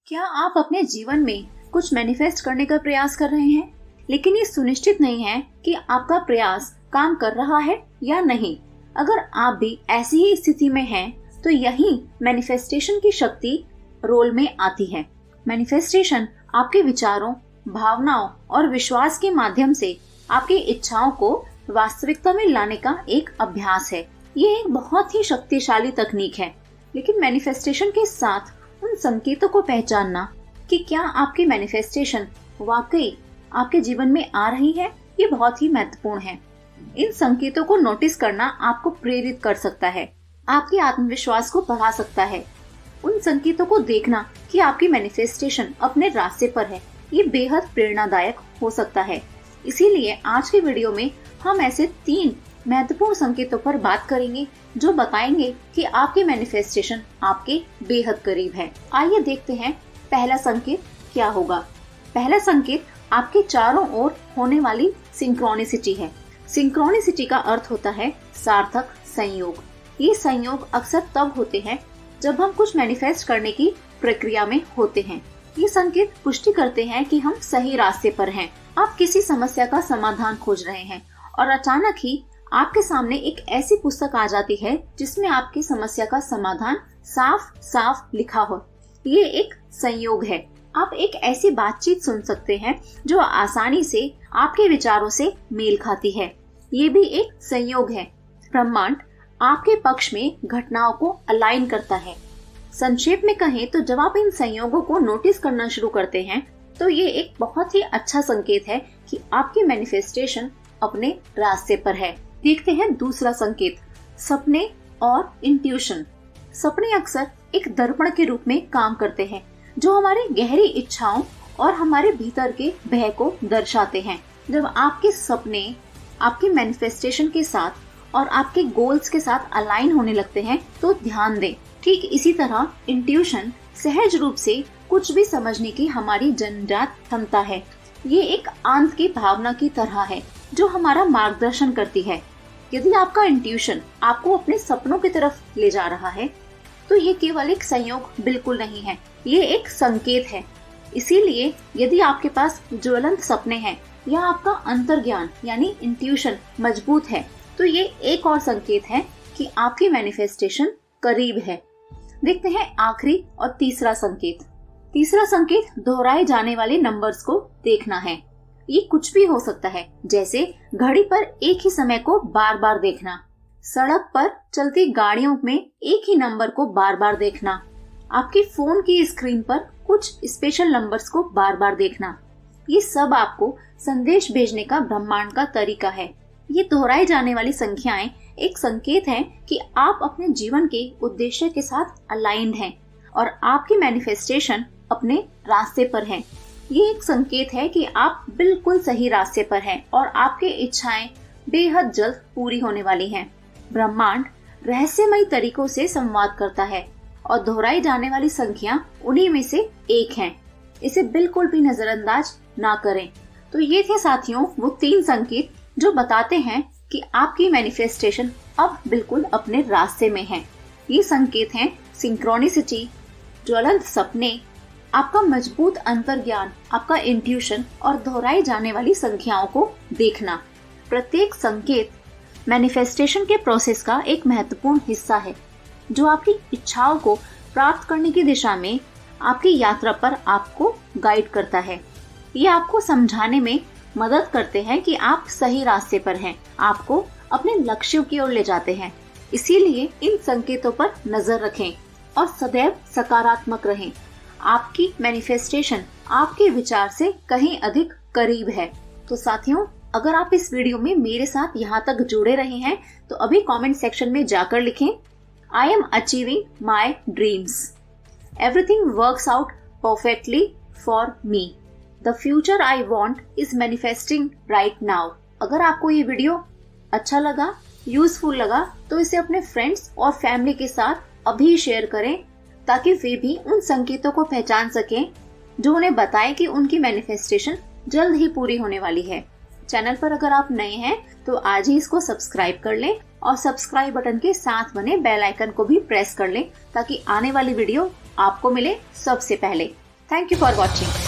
क्या आप अपने जीवन में कुछ मैनिफेस्ट करने का प्रयास कर रहे हैं, लेकिन ये सुनिश्चित नहीं है कि आपका प्रयास काम कर रहा है या नहीं? अगर आप भी ऐसी ही स्थिति में हैं, तो यही मैनिफेस्टेशन की शक्ति रोल में आती है। मैनिफेस्टेशन आपके विचारों, भावनाओं और विश्वास के माध्यम से आपकी इच्छाओं को वास्तविकता में लाने का एक अभ्यास है। ये एक बहुत ही शक्तिशाली तकनीक है, लेकिन मैनिफेस्टेशन के साथ उन संकेतों को पहचानना कि क्या आपकी मैनिफेस्टेशन वाकई आपके जीवन में आ रही है, ये बहुत ही महत्वपूर्ण है। इन संकेतों को नोटिस करना आपको प्रेरित कर सकता है, आपके आत्मविश्वास को बढ़ा सकता है। उन संकेतों को देखना कि आपकी मैनिफेस्टेशन अपने रास्ते पर है, ये बेहद प्रेरणादायक हो सकता है। इसीलिए आज के वीडियो में हम ऐसे 3 महत्वपूर्ण संकेतों पर बात करेंगे जो बताएंगे कि आपकी मैनिफेस्टेशन आपके बेहद करीब है। आइए देखते हैं पहला संकेत क्या होगा। पहला संकेत आपके चारों ओर होने वाली सिंक्रोनिसिटी है। सिंक्रोनिसिटी का अर्थ होता है सार्थक संयोग। ये संयोग अक्सर तब होते हैं जब हम कुछ मैनिफेस्ट करने की प्रक्रिया में होते हैं। ये संकेत पुष्टि करते हैं कि हम सही रास्ते पर हैं। आप किसी समस्या का समाधान खोज रहे हैं और अचानक ही आपके सामने एक ऐसी पुस्तक आ जाती है जिसमें आपकी समस्या का समाधान साफ साफ लिखा हो। ये एक संयोग है। आप एक ऐसी बातचीत सुन सकते हैं जो आसानी से आपके विचारों से मेल खाती है। ये भी एक संयोग है। ब्रह्मांड आपके पक्ष में घटनाओं को अलाइन करता है। संक्षेप में कहें तो जब आप इन संयोगों को नोटिस करना शुरू करते हैं, तो ये एक बहुत ही अच्छा संकेत है कि आपकी मैनिफेस्टेशन अपने रास्ते पर है। देखते हैं दूसरा संकेत, सपने और इंट्यूशन। सपने अक्सर एक दर्पण के रूप में काम करते हैं जो हमारी गहरी इच्छाओं और हमारे भीतर के भय को दर्शाते हैं। जब आपके सपने आपकी मैनिफेस्टेशन के साथ और आपके गोल्स के साथ अलाइन होने लगते हैं तो ध्यान दें। ठीक इसी तरह इंट्यूशन सहज रूप से कुछ भी समझने की हमारी जन्मजात क्षमता है। ये एक आंत की भावना की तरह है जो हमारा मार्गदर्शन करती है। यदि आपका इंट्यूशन आपको अपने सपनों की तरफ ले जा रहा है, तो ये केवल एक संयोग बिल्कुल नहीं है, ये एक संकेत है। इसीलिए यदि आपके पास ज्वलंत सपने हैं या आपका अंतर्ज्ञान यानी इंट्यूशन मजबूत है, तो ये एक और संकेत है कि आपकी मैनिफेस्टेशन करीब है। देखते हैं आखिरी और तीसरा संकेत। तीसरा संकेत दोहराए जाने वाले नंबर्स को देखना है। ये कुछ भी हो सकता है, जैसे घड़ी पर एक ही समय को बार बार देखना, सड़क पर चलती गाड़ियों में एक ही नंबर को बार बार देखना, आपकी फोन की स्क्रीन पर कुछ स्पेशल नंबर्स को बार बार देखना। ये सब आपको संदेश भेजने का ब्रह्मांड का तरीका है। ये दोहराई जाने वाली संख्याएं एक संकेत है कि आप अपने जीवन के उद्देश्य के साथ अलाइंड हैं और आपकी मैनिफेस्टेशन अपने रास्ते पर है। ये एक संकेत है कि आप बिल्कुल सही रास्ते पर हैं और आपकी इच्छाएं बेहद जल्द पूरी होने वाली हैं। ब्रह्मांड रहस्यमयी तरीकों से संवाद करता है और दोहराई जाने वाली संख्या उन्हीं में से एक है। इसे बिल्कुल भी नजरअंदाज ना करें। तो ये थे साथियों वो 3 संकेत जो बताते हैं कि आपकी मैनिफेस्टेशन अब बिल्कुल अपने रास्ते में है। ये संकेत हैं सिंक्रोनिसिटी, ज्वलंत सपने, आपका मजबूत अंतर्ज्ञान, आपका इंट्यूशन और दोहराई जाने वाली संख्याओं को देखना। प्रत्येक संकेत मैनिफेस्टेशन के प्रोसेस का एक महत्वपूर्ण हिस्सा है जो आपकी इच्छाओं को प्राप्त करने की दिशा में आपकी यात्रा पर आपको गाइड करता है। ये आपको समझाने में मदद करते हैं कि आप सही रास्ते पर हैं, आपको अपने लक्ष्यों की ओर ले जाते हैं। इसीलिए इन संकेतों पर नजर रखें और सदैव सकारात्मक रहें। आपकी मैनिफेस्टेशन आपके विचार से कहीं अधिक करीब है। तो साथियों, अगर आप इस वीडियो में मेरे साथ यहाँ तक जुड़े रहे हैं तो अभी कमेंट सेक्शन में जाकर लिखें, I am achieving my dreams, everything works out perfectly for me, the future I want is manifesting right now. अगर आपको ये वीडियो अच्छा लगा, यूजफुल लगा, तो इसे अपने फ्रेंड्स और फैमिली के साथ अभी शेयर करें ताकि वे भी उन संकेतों को पहचान सकें जो उन्हें बताएं कि उनकी मैनिफेस्टेशन जल्द ही पूरी होने वाली है। चैनल पर अगर आप नए हैं तो आज ही इसको सब्सक्राइब कर लें और सब्सक्राइब बटन के साथ बने बेल आइकन को भी प्रेस कर लें ताकि आने वाली वीडियो आपको मिले सबसे पहले। Thank you for watching.